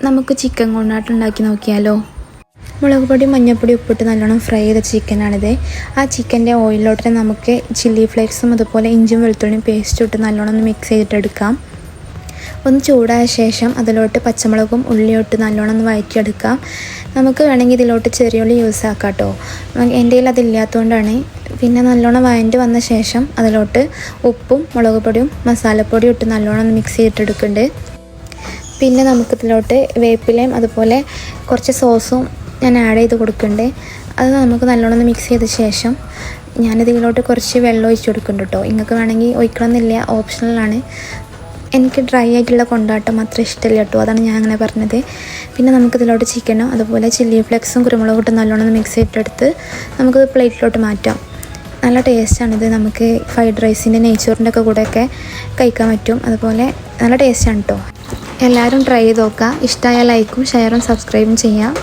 നമുക്ക് ചിക്കൻ കൊണ്ടാട്ടം ഉണ്ടാക്കി നോക്കിയാലോ. മുളക് പൊടി, മഞ്ഞൾപ്പൊടി, ഉപ്പിട്ട് നല്ലോണം ഫ്രൈ ചെയ്ത ചിക്കനാണിത്. ആ ചിക്കൻ്റെ ഓയിലോട്ട് നമുക്ക് ചില്ലി ഫ്ലേക്സും അതുപോലെ ഇഞ്ചും വെളുത്തുള്ളിയും പേസ്റ്റ് ഇട്ട് നല്ലോണം ഒന്ന് മിക്സ് ചെയ്തിട്ടെടുക്കാം. ഒന്ന് ചൂടായ ശേഷം അതിലോട്ട് പച്ചമുളകും ഉള്ളിയും നല്ലോണം ഒന്ന് വഴറ്റിയെടുക്കാം. നമുക്ക് വേണമെങ്കിൽ ഇതിലോട്ട് ചെറിയുള്ളി യൂസ് ആക്കാം കേട്ടോ. എൻ്റെ കയ്യിൽ അതില്ലാത്തതുകൊണ്ടാണ്. പിന്നെ നല്ലോണം വഴറ്റി വന്ന ശേഷം അതിലോട്ട് ഉപ്പും മുളക് പൊടിയും മസാലപ്പൊടിയും ഇട്ട് നല്ലോണം ഒന്ന് മിക്സ് ചെയ്തിട്ടെടുക്കുന്നുണ്ട്. പിന്നെ നമുക്കിതിലോട്ട് വേപ്പിലയും അതുപോലെ കുറച്ച് സോസും ഞാൻ ആഡ് ചെയ്ത് കൊടുക്കുന്നുണ്ട്. അത് നമുക്ക് നല്ലോണം ഒന്ന് മിക്സ് ചെയ്ത ശേഷം ഞാനിതിലോട്ട് കുറച്ച് വെള്ളം ഒഴിച്ച് കൊടുക്കുന്നുണ്ട് കേട്ടോ. നിങ്ങൾക്ക് വേണമെങ്കിൽ ഒഴിക്കണമെന്നില്ല, ഓപ്ഷണലാണ്. എനിക്ക് ഡ്രൈ ആയിട്ടുള്ള കൊണ്ടാട്ടം അത്ര ഇഷ്ടമില്ല കേട്ടോ, അതാണ് ഞാൻ അങ്ങനെ പറഞ്ഞത്. പിന്നെ നമുക്കിതിലോട്ട് ചിക്കനും അതുപോലെ ചില്ലി ഫ്ലേക്സും കുരുമുളകും ഇട്ട് നല്ലോണം ഒന്ന് മിക്സ് ചെയ്തിട്ടെടുത്ത് നമുക്കിത് പ്ലേറ്റിലോട്ട് മാറ്റാം. നല്ല ടേസ്റ്റാണിത്. നമുക്ക് ഫ്രൈഡ് റൈസിൻ്റെ നെയ്ച്ചോറിൻ്റെ ഒക്കെ കൂടെയൊക്കെ കഴിക്കാൻ പറ്റും. അതുപോലെ നല്ല ടേസ്റ്റാണ് കേട്ടോ. എല്ലാവരും ട്രൈ ചെയ്ത് നോക്കുക. ഇഷ്ടമായ ലൈക്കും ഷെയറും സബ്സ്ക്രൈബും ചെയ്യാം.